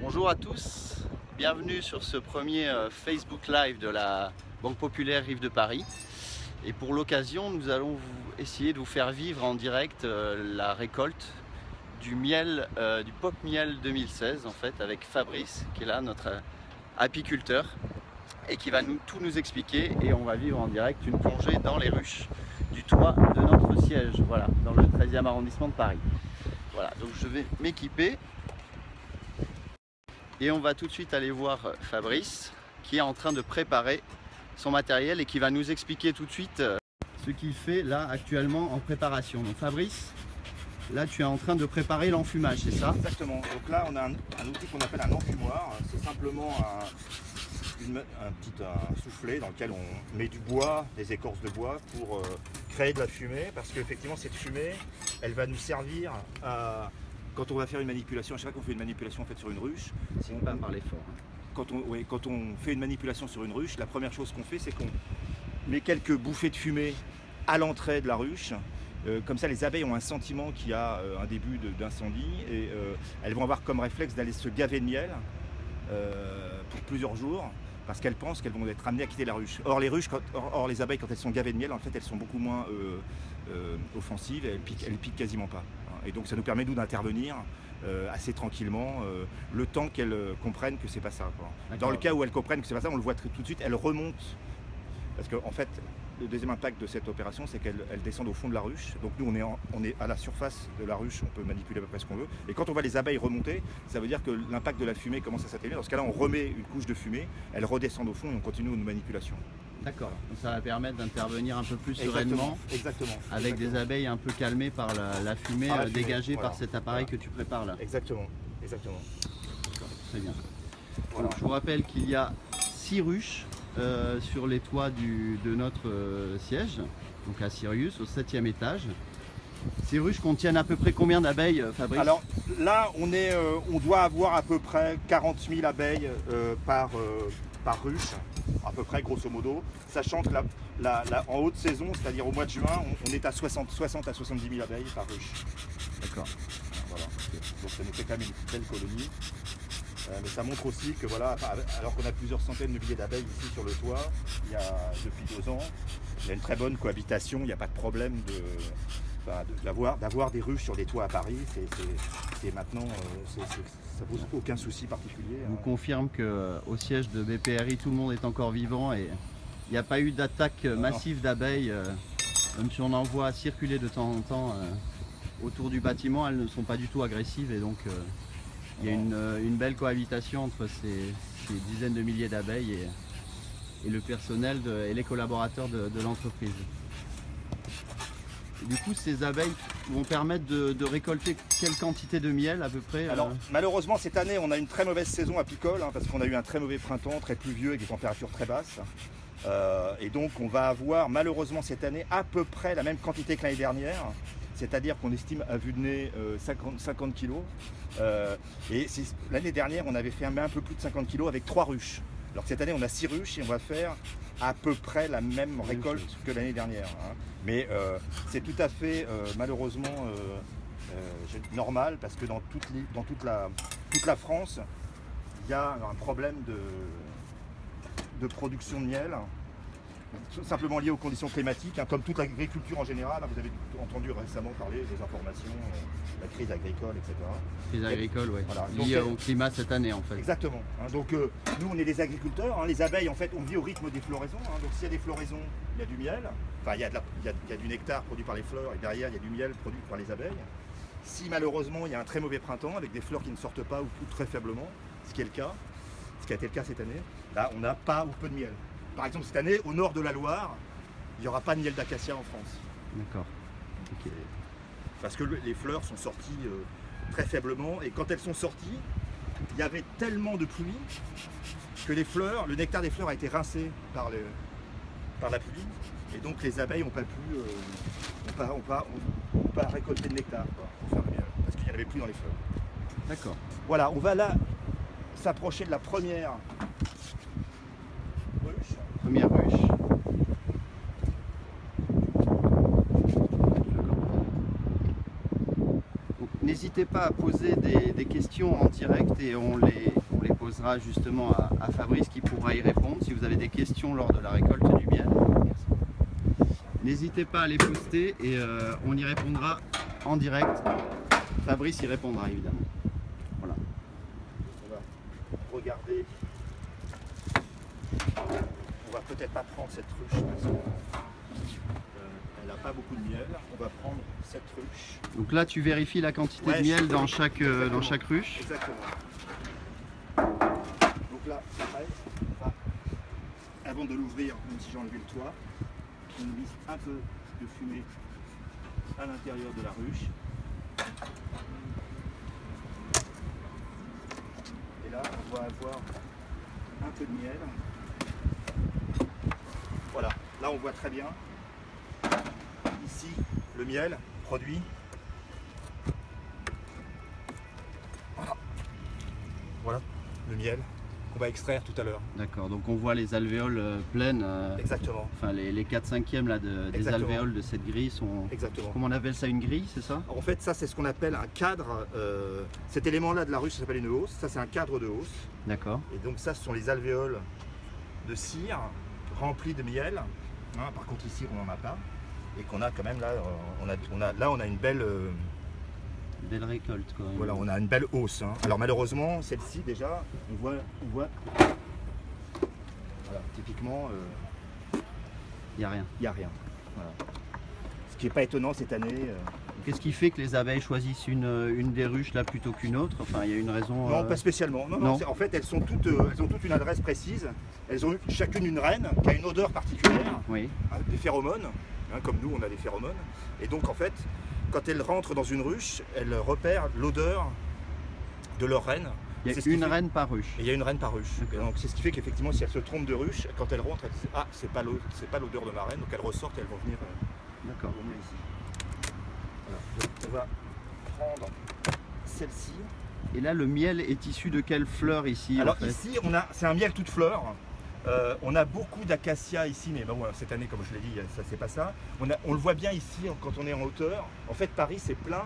Bonjour à tous, bienvenue sur ce premier Facebook Live de la Banque Populaire Rive de Paris. Et pour l'occasion, nous allons essayer de vous faire vivre en direct la récolte du miel, du Pop Miel 2016 en fait, avec Fabrice qui est là, notre apiculteur, et qui va tout nous expliquer. Et on va vivre en direct une plongée dans les ruches du toit de notre siège, voilà, dans le 13e arrondissement de Paris. Voilà, donc je vais m'équiper. Et on va tout de suite aller voir Fabrice qui est en train de préparer son matériel et qui va nous expliquer tout de suite ce qu'il fait là actuellement en préparation. Donc Fabrice, là tu es en train de préparer l'enfumage, c'est ça? Exactement. Donc là on a un outil qu'on appelle un enfumoir. C'est simplement un petit soufflet dans lequel on met du bois, des écorces de bois pour créer de la fumée, parce qu'effectivement cette fumée elle va nous servir à... Quand on va faire une manipulation, à chaque fois qu'on fait une manipulation faite sur une ruche, Si on peut parler fort. quand on fait une manipulation sur une ruche, la première chose qu'on fait, c'est qu'on met quelques bouffées de fumée à l'entrée de la ruche. Comme ça, les abeilles ont un sentiment qu'il y a un début d'incendie et elles vont avoir comme réflexe d'aller se gaver de miel pour plusieurs jours, parce qu'elles pensent qu'elles vont être amenées à quitter la ruche. Or, les abeilles, quand elles sont gavées de miel, en fait, elles sont beaucoup moins offensives, et elles piquent quasiment pas. Et donc ça nous permet nous d'intervenir assez tranquillement, le temps qu'elles comprennent que c'est pas ça, quoi. Dans le cas où elles comprennent que c'est pas ça, on le voit tout de suite, elles remontent. Parce qu'en fait, le deuxième impact de cette opération, c'est qu'elles descendent au fond de la ruche. Donc nous, on est à la surface de la ruche, on peut manipuler à peu près ce qu'on veut. Et quand on voit les abeilles remonter, ça veut dire que l'impact de la fumée commence à s'atténuer. Dans ce cas-là, on remet une couche de fumée, elles redescendent au fond et on continue nos manipulations. D'accord, donc ça va permettre d'intervenir un peu plus sereinement. Exactement. Avec des abeilles un peu calmées par la fumée dégagée par cet appareil que tu prépares là. Exactement. Très bien. Voilà. Donc, je vous rappelle qu'il y a 6 ruches sur les toits de notre siège, donc à Sirius, au 7e étage. Ces ruches contiennent à peu près combien d'abeilles, Fabrice? Alors là, on doit avoir à peu près 40 000 abeilles par ruche, à peu près, grosso modo, sachant que en haute saison, c'est-à-dire au mois de juin, on est à 60 à 70 000 abeilles par ruche. D'accord. Voilà. Donc ça nous fait quand même une belle colonie. Mais ça montre aussi que voilà, alors qu'on a plusieurs centaines de milliers d'abeilles ici sur le toit, depuis 2 ans, il y a une très bonne cohabitation, il n'y a pas de problème d'avoir des ruches sur les toits à Paris. C'est maintenant, ça pose aucun souci particulier. Je vous confirme qu'au siège de BPRI, tout le monde est encore vivant et il n'y a pas eu d'attaque massive d'abeilles. Même si on en voit circuler de temps en temps autour du bâtiment, elles ne sont pas du tout agressives et donc il y a une belle cohabitation entre ces dizaines de milliers d'abeilles et le personnel et les collaborateurs de l'entreprise. Du coup, ces abeilles vont permettre de récolter quelle quantité de miel à peu près? Alors malheureusement cette année on a une très mauvaise saison apicole, parce qu'on a eu un très mauvais printemps, très pluvieux avec des températures très basses. Et donc on va avoir malheureusement cette année à peu près la même quantité que l'année dernière. C'est-à-dire qu'on estime à vue de nez 50 kg. Et l'année dernière, on avait fait un peu plus de 50 kg avec 3 ruches. Alors que cette année, on a 6 ruches et on va faire à peu près la même récolte que l'année dernière. Mais c'est tout à fait, malheureusement, normal, parce que dans toute la France, il y a un problème de production de miel. Simplement lié aux conditions climatiques, comme toute l'agriculture en général. Vous avez entendu récemment parler des informations, la crise agricole, etc. Crise agricole, oui. Voilà. Liée au climat cette année en fait. Exactement. Donc nous on est des agriculteurs, les abeilles en fait on vit au rythme des floraisons. Donc s'il y a des floraisons, il y a du miel, enfin il y a du nectar produit par les fleurs et derrière il y a du miel produit par les abeilles. Si malheureusement il y a un très mauvais printemps avec des fleurs qui ne sortent pas ou très faiblement, ce qui est le cas, ce qui a été le cas cette année, là on n'a pas ou peu de miel. Par exemple, cette année, au nord de la Loire, il n'y aura pas de miel d'acacia en France. D'accord. Okay. Parce que les fleurs sont sorties très faiblement. Et quand elles sont sorties, il y avait tellement de pluie que le nectar des fleurs a été rincé par la pluie. Et donc les abeilles n'ont pas récolté de nectar pour faire le miel. Parce qu'il n'y en avait plus dans les fleurs. D'accord. Voilà, on va là s'approcher de la première ruche. Première ruche. n'hésitez pas à poser des questions en direct et on les posera justement à Fabrice qui pourra y répondre si vous avez des questions lors de la récolte du miel. N'hésitez pas à les poster et on y répondra en direct. Fabrice y répondra évidemment. Voilà. On va regarder. On va peut-être pas prendre cette ruche parce qu'elle n'a pas beaucoup de miel. On va prendre cette ruche. Donc là tu vérifies la quantité de miel dans chaque ruche. Exactement. Donc là, pareil, avant de l'ouvrir, même si j'ai enlevé le toit, on glisse un peu de fumée à l'intérieur de la ruche. Et là, on va avoir un peu de miel. Voilà, là on voit très bien. Ici, le miel produit. Voilà le miel qu'on va extraire tout à l'heure. D'accord, donc on voit les alvéoles pleines. Exactement. Enfin les 4/5e là des alvéoles de cette grille sont. Exactement. Comment on appelle ça, une grille, c'est ça? En fait, ça c'est ce qu'on appelle un cadre. Cet élément-là de la ruche, ça s'appelle une hausse. Ça c'est un cadre de hausse. D'accord. Et donc ça, ce sont les alvéoles de cire remplies de miel. Hein, par contre ici, on n'en a pas. Et qu'on a quand même là, on a une belle. Belle récolte quoi. Voilà, on a une belle hausse. Hein. Alors malheureusement, celle-ci déjà, on voit. Voilà, typiquement, il n'y a rien. Il n'y a rien. Voilà. Ce qui n'est pas étonnant cette année. Qu'est-ce qui fait que les abeilles choisissent une des ruches là plutôt qu'une autre? Enfin, il y a une raison? Non, pas spécialement. Non. En fait, elles ont toutes une adresse précise. Elles ont chacune une reine qui a une odeur particulière, oui. Des phéromones, hein, comme nous, on a des phéromones. Et donc, en fait, quand elles rentrent dans une ruche, elles repèrent l'odeur de leur reine. Il y a une reine par ruche. Et il y a une reine par ruche. Et donc, c'est ce qui fait qu'effectivement, si elles se trompent de ruche, quand elles rentrent, elles disent ah, c'est pas l'odeur de ma reine. Donc, elles ressortent et elles vont venir. D'accord. Ici. Voilà. Donc, on va prendre celle-ci. Et là, le miel est issu de quelle fleur ici? Alors en fait ici, c'est un miel toute fleur. On a beaucoup d'acacias ici, mais bon, cette année, comme je l'ai dit, ça c'est pas ça. On le voit bien ici quand on est en hauteur. En fait, Paris, c'est plein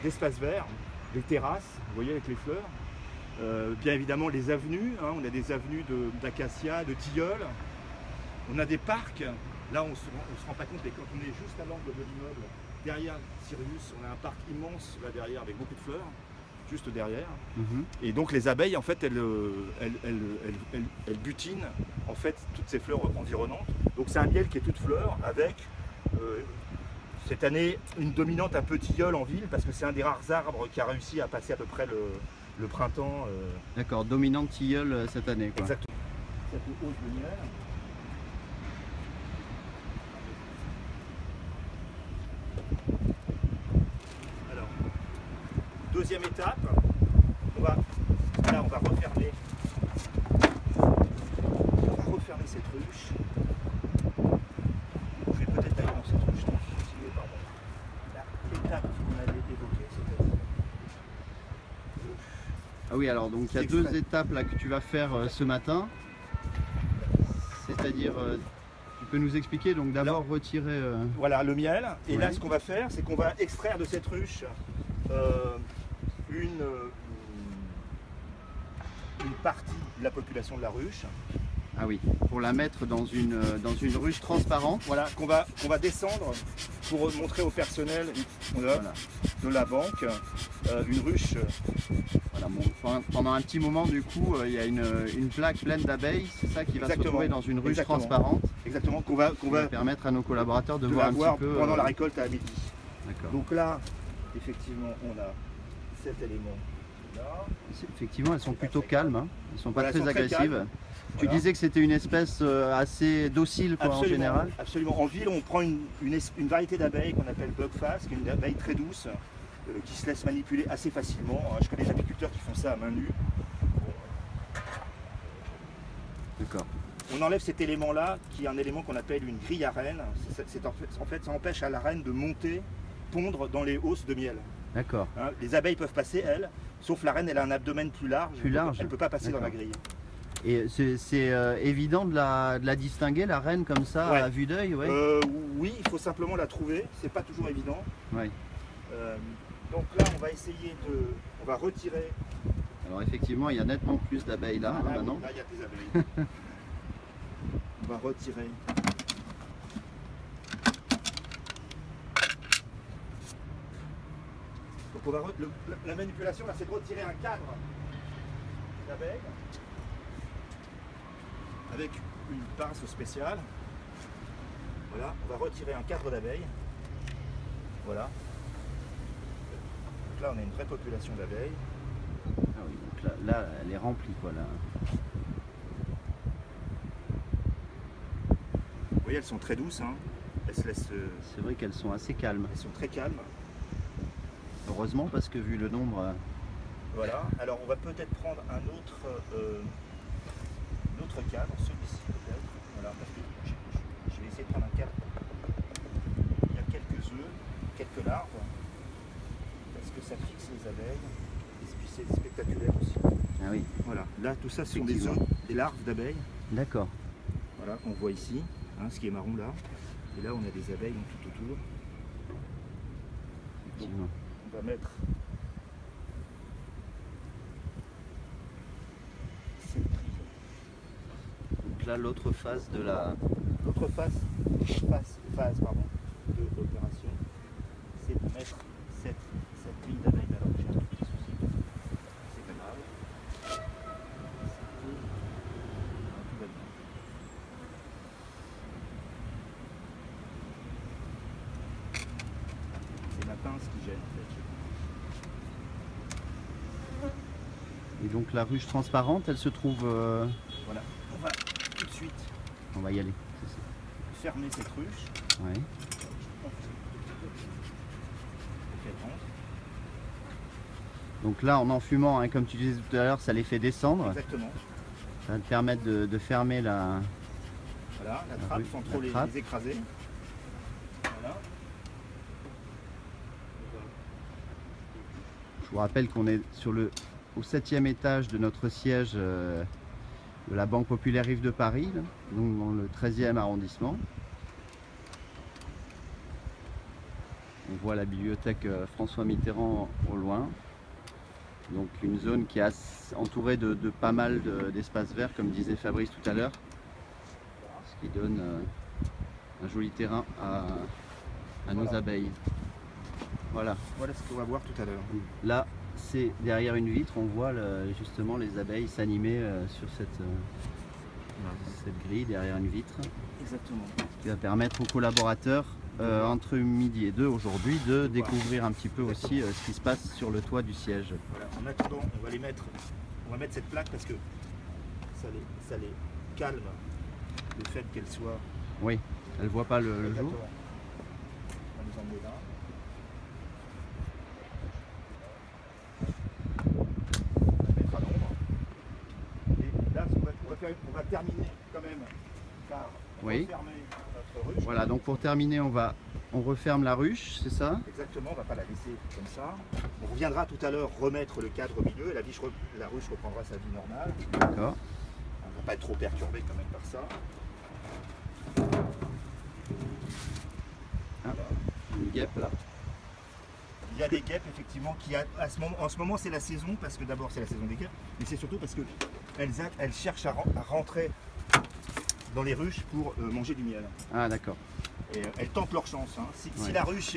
d'espaces verts, des terrasses, vous voyez, avec les fleurs. Bien évidemment, les avenues. Hein, on a des avenues d'acacias, de tilleuls. On a des parcs. Là, on se rend pas compte, mais quand on est juste à l'angle de l'immeuble, derrière Sirius, on a un parc immense là derrière avec beaucoup de fleurs. Juste derrière. Et donc les abeilles, en fait, elles butinent en fait toutes ces fleurs environnantes. Donc c'est un miel qui est toute fleur avec cette année une dominante un peu tilleul en ville parce que c'est un des rares arbres qui a réussi à passer à peu près le printemps. D'accord, dominante tilleul cette année, quoi. Exactement. Cette hausse de miel. Deuxième étape, on va refermer. Cette ruche. Je vais peut-être aller dans cette ruche. L'étape qu'on avait évoquée, c'est-à-dire. Ah oui, alors donc il y a deux étapes là que tu vas faire ce matin. C'est-à-dire, tu peux nous expliquer, donc d'abord retirer. Voilà le miel. Et ouais. Là, ce qu'on va faire, c'est qu'on va extraire de cette ruche une partie de la population de la ruche. Ah oui, pour la mettre dans une ruche transparente. Voilà, qu'on va descendre pour montrer au personnel de la banque une ruche. Voilà, bon, pendant un petit moment, du coup, il y a une plaque pleine d'abeilles, c'est ça qui va se retrouver dans une ruche transparente. Exactement, qu'on va permettre à nos collaborateurs de voir un petit peu. Pendant la récolte à midi. D'accord. Donc là, effectivement, on a cet élément là. Effectivement, elles sont plutôt calmes, hein. Elles ne sont pas très agressives. Tu disais que c'était une espèce assez docile quoi, en général. Absolument. En ville, on prend une variété d'abeilles qu'on appelle bugfast, qui est une abeille très douce, qui se laisse manipuler assez facilement. Je connais des apiculteurs qui font ça à main nue. D'accord. On enlève cet élément-là, qui est un élément qu'on appelle une grille à reine. En fait, ça empêche à la reine de monter, pondre dans les hausses de miel. D'accord. Hein, les abeilles peuvent passer, elles, sauf la reine, elle a un abdomen plus large. Elle ne peut pas passer dans la grille. Et c'est évident de la distinguer, la reine, comme ça, à vue d'œil, ouais. Oui, il faut simplement la trouver, c'est pas toujours évident. Ouais. Donc là, on va essayer de... On va retirer... Alors effectivement, il y a nettement plus d'abeilles là, Là, maintenant. là, il y a des abeilles. On va retirer... Donc on va la manipulation, là, c'est de retirer un cadre d'abeilles avec une pince spéciale. Voilà, on va retirer un cadre d'abeilles. Voilà. Donc là, on a une vraie population d'abeilles. Ah oui, donc là, elle est remplie quoi là. Vous voyez, elles sont très douces. Hein. Elles se laissent... C'est vrai qu'elles sont assez calmes. Elles sont très calmes. Heureusement, parce que vu le nombre... Voilà, alors on va peut-être prendre un autre cadre, celui-ci peut-être. Voilà, parce que je vais essayer de prendre un cadre. Il y a quelques œufs, quelques larves, parce que ça fixe les abeilles, et puis c'est spectaculaire aussi. Ah oui. Voilà, là tout ça ce sont des œufs, des larves d'abeilles. D'accord. Voilà, qu'on voit ici, hein, ce qui est marron là. Et là on a des abeilles tout autour. Effectivement. Donc, on va mettre cette prise. Donc là, l'autre face de la... L'autre phase pardon, de l'opération, c'est de mettre cette grille d'abeilles. Alors j'ai un tout petit souci, c'est pas grave. Tout va bien. C'est la pince qui gêne en fait. Et donc la ruche transparente, elle se trouve... Voilà, on va tout de suite On va y aller. C'est ça. fermer cette ruche. Ouais. Donc là, en enfumant, hein, comme tu disais tout à l'heure, ça les fait descendre. Exactement. Ça va te permettre de fermer la... Voilà, la trappe sans trop les écraser. Voilà. Je vous rappelle qu'on est au 7e étage de notre siège de la Banque Populaire Rive de Paris, là, donc dans le 13e arrondissement. On voit la bibliothèque François Mitterrand au loin. Donc une zone qui est entourée de pas mal d'espaces verts, comme disait Fabrice tout à l'heure, ce qui donne un joli terrain à nos abeilles. Voilà. Voilà ce qu'on va voir tout à l'heure. Là, c'est derrière une vitre, on voit justement les abeilles s'animer sur cette grille derrière une vitre. Exactement. Ce qui va permettre aux collaborateurs entre midi et 2 aujourd'hui de découvrir un petit peu aussi ce qui se passe sur le toit du siège. Voilà. En attendant, on va mettre cette plaque parce que ça les calme le fait qu'elle soit... Oui, elle ne voit pas le jour. On va nous emmener là. On va mettre à l'ombre. Et là, on va terminer quand même par refermer notre ruche. Voilà, donc pour terminer, on referme la ruche, c'est ça? Exactement, on ne va pas la laisser comme ça. On reviendra tout à l'heure remettre le cadre au milieu et la ruche reprendra sa vie normale. D'accord. On ne va pas être trop perturbé quand même par ça. Ah, une guêpe là. Il y a des guêpes effectivement qui en ce moment c'est la saison parce que d'abord c'est la saison des guêpes, mais c'est surtout parce que elles cherchent à rentrer dans les ruches pour manger du miel. Ah d'accord. Et elles tentent leur chance. Hein. Si la ruche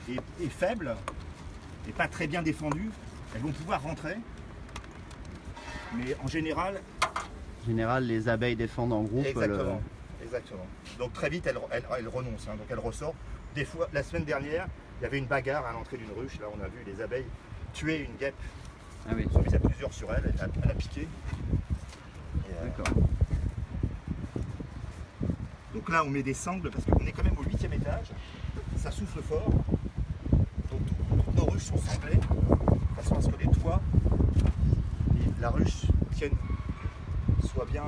est faible et pas très bien défendue, elles vont pouvoir rentrer. Mais en général... Les abeilles défendent en groupe. Exactement. Exactement. Donc très vite, elles renoncent. Hein. Donc elles ressortent. Des fois, la semaine dernière, il y avait une bagarre à l'entrée d'une ruche. Là, on a vu les abeilles tuer une guêpe. Ah oui. Ils sont mis à plusieurs sur elle. Elle a piqué. D'accord. Donc là, on met des sangles parce qu'on est quand même au 8e étage. Ça souffle fort. Donc toutes nos ruches sont sanglées de façon à ce que les toits et la ruche tiennent, soient bien,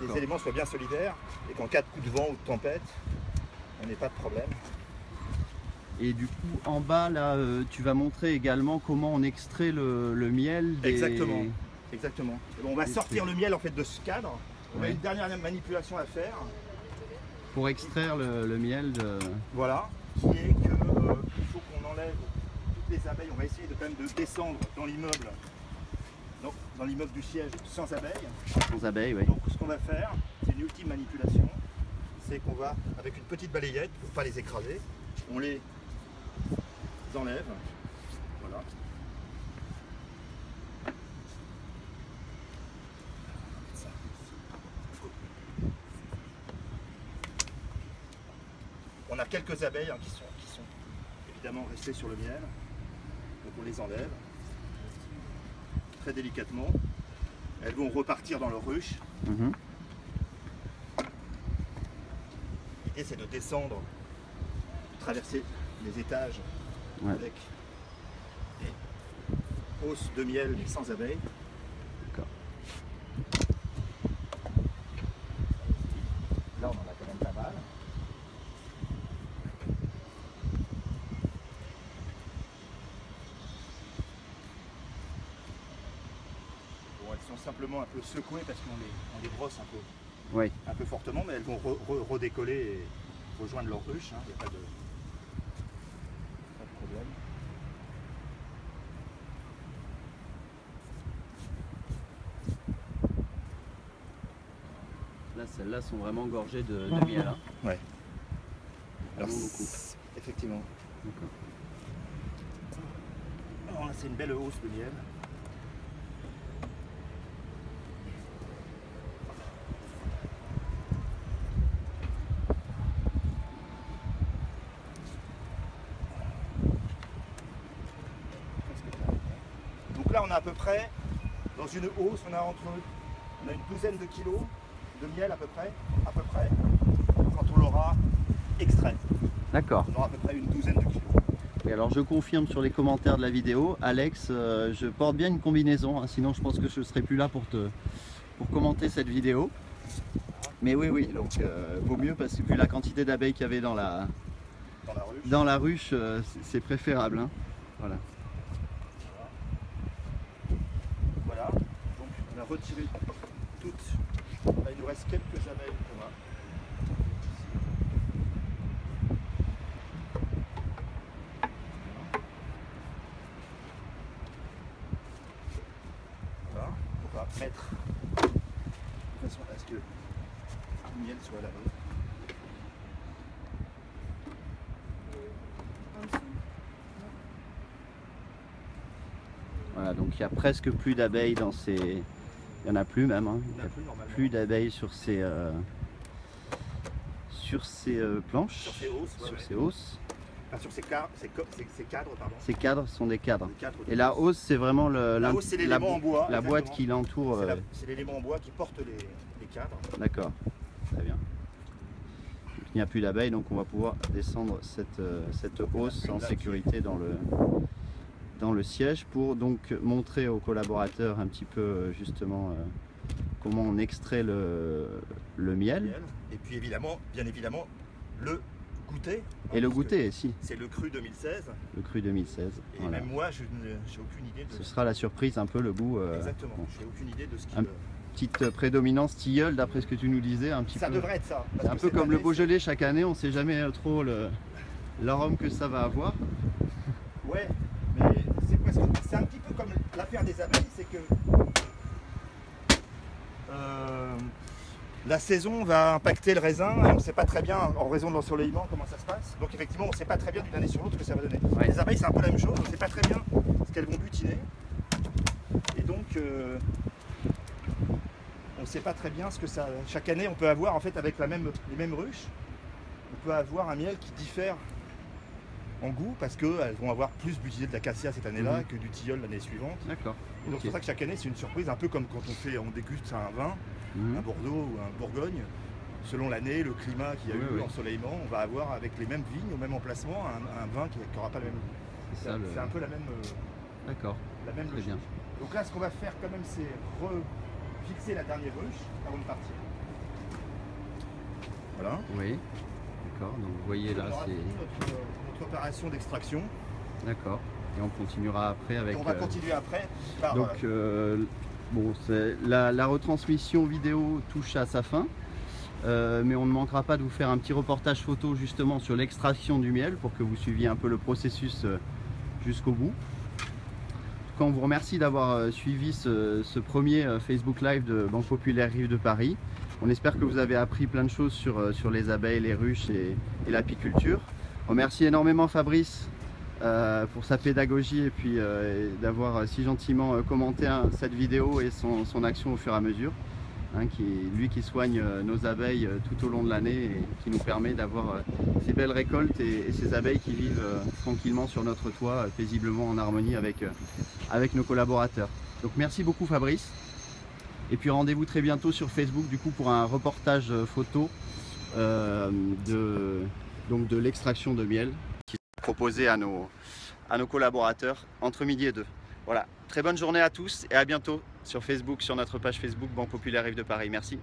les éléments soient bien solidaires et qu'en cas de coup de vent ou de tempête, on n'ait pas de problème. Et du coup, en bas, là, tu vas montrer également comment on extrait le miel. Exactement. Exactement. Bon, on va sortir le miel en fait de ce cadre. On a une dernière manipulation à faire. Pour extraire le miel de... Voilà, qui est qu'il faut qu'on enlève toutes les les abeilles, on va essayer quand même de descendre dans l'immeuble, dans l'immeuble du siège sans abeilles. Sans abeilles, oui. Donc ce qu'on va faire, c'est une ultime manipulation, c'est qu'on va, avec une petite balayette, pour ne pas les écraser, on les enlève. Voilà. On a quelques abeilles qui sont évidemment restées sur le miel. Donc on les enlève très délicatement. Elles vont repartir dans leur ruche. L'idée c'est de descendre, de traverser les étages avec des hausses de miel mais sans abeilles. D'accord. Là on en a quand même pas mal. Bon, elles sont simplement un peu secouées parce qu'on les brosse un peu fortement, mais elles vont redécoller et rejoindre leur ruche, il n'y a pas de problème. Là, celles-là sont vraiment gorgées de miel. Hein. Ouais. Alors, beaucoup. Effectivement. Alors là, c'est une belle hausse de miel. Donc là, on a à peu près, dans une hausse, on a une douzaine de kilos de miel à peu près, quand on l'aura extrait. D'accord. On aura à peu près une douzaine de kilos. Et alors je confirme sur les commentaires de la vidéo, Alex, je porte bien une combinaison, hein, sinon je pense que je ne serai plus là pour commenter cette vidéo. Mais oui, donc vaut mieux parce que vu la quantité d'abeilles qu'il y avait dans la ruche, c'est préférable. Hein. Voilà. Voilà, donc on a retiré toutes. Là, il nous reste quelques abeilles qu'on a. Voilà, on va mettre de façon à ce que le miel soit à l'abri. Voilà, donc il n'y a presque plus d'abeilles dans ces... Il n'y en a plus même, hein. Il n'y a plus d'abeilles sur ces planches, sur ces hausses. Enfin, sur ces cadres, pardon. Ces cadres sont des cadres. Et la la hausse, c'est vraiment hausse, c'est l'élément en bois. La boîte qui l'entoure. C'est l'élément en bois qui porte les cadres. D'accord, très bien. Donc, il n'y a plus d'abeilles, donc on va pouvoir descendre cette hausse en sécurité dans le siège pour donc montrer aux collaborateurs un petit peu justement comment on extrait le miel. Et puis évidemment, bien évidemment, le goûter. Et le goûter, si. C'est le cru 2016. Le cru 2016. Et voilà. même moi, je n'ai aucune idée de... Ce sera la surprise, un peu le goût. Exactement, bon. je n'ai aucune idée de ce qui... Petite prédominance tilleul, d'après ce que tu nous disais. Ça devrait être ça. C'est un peu comme le Beaujolais chaque année, on ne sait jamais trop l'arôme que ça va avoir. Ouais, mais c'est un petit peu comme l'affaire des abeilles, c'est que la saison va impacter le raisin et on ne sait pas très bien, en raison de l'ensoleillement, comment ça se passe. Donc effectivement, on ne sait pas très bien d'une année sur l'autre ce que ça va donner. Ouais. Les abeilles, c'est un peu la même chose, on ne sait pas très bien ce qu'elles vont butiner. Et donc, on ne sait pas très bien ce que ça... Chaque année, on peut avoir, en fait, avec les mêmes ruches, on peut avoir un miel qui diffère en goût parce qu'elles vont avoir plus butiné de l'acacia cette année-là que du tilleul l'année suivante. D'accord. Et donc c'est pour ça que chaque année c'est une surprise, un peu comme quand on déguste un vin, un Bordeaux ou un Bourgogne. Selon l'année, le climat qu'il y a eu, l'ensoleillement, on va avoir avec les mêmes vignes, au même emplacement, un vin qui n'aura pas le même goût. C'est un peu la même, la même logique. Bien. Donc là, ce qu'on va faire quand même, c'est refixer la dernière ruche avant de partir. Voilà. Oui. D'accord, donc vous voyez là, c'est notre opération d'extraction. D'accord, et on continuera après avec... Et on va continuer après. Donc, bon, la retransmission vidéo touche à sa fin, mais on ne manquera pas de vous faire un petit reportage photo justement sur l'extraction du miel pour que vous suiviez un peu le processus jusqu'au bout. En tout cas, on vous remercie d'avoir suivi ce premier Facebook Live de Banque Populaire Rives de Paris. On espère que vous avez appris plein de choses sur les abeilles, les ruches et l'apiculture. On remercie énormément Fabrice pour sa pédagogie et puis d'avoir si gentiment commenté cette vidéo et son action au fur et à mesure. Lui qui soigne nos abeilles tout au long de l'année et qui nous permet d'avoir ces belles récoltes et ces abeilles qui vivent tranquillement sur notre toit, paisiblement en harmonie avec nos collaborateurs. Donc merci beaucoup Fabrice. Et puis rendez-vous très bientôt sur Facebook du coup pour un reportage photo de l'extraction de miel qui est proposé à nos collaborateurs entre midi et 2. Voilà, très bonne journée à tous et à bientôt sur Facebook, sur notre page Facebook Banque Populaire Rives de Paris. Merci.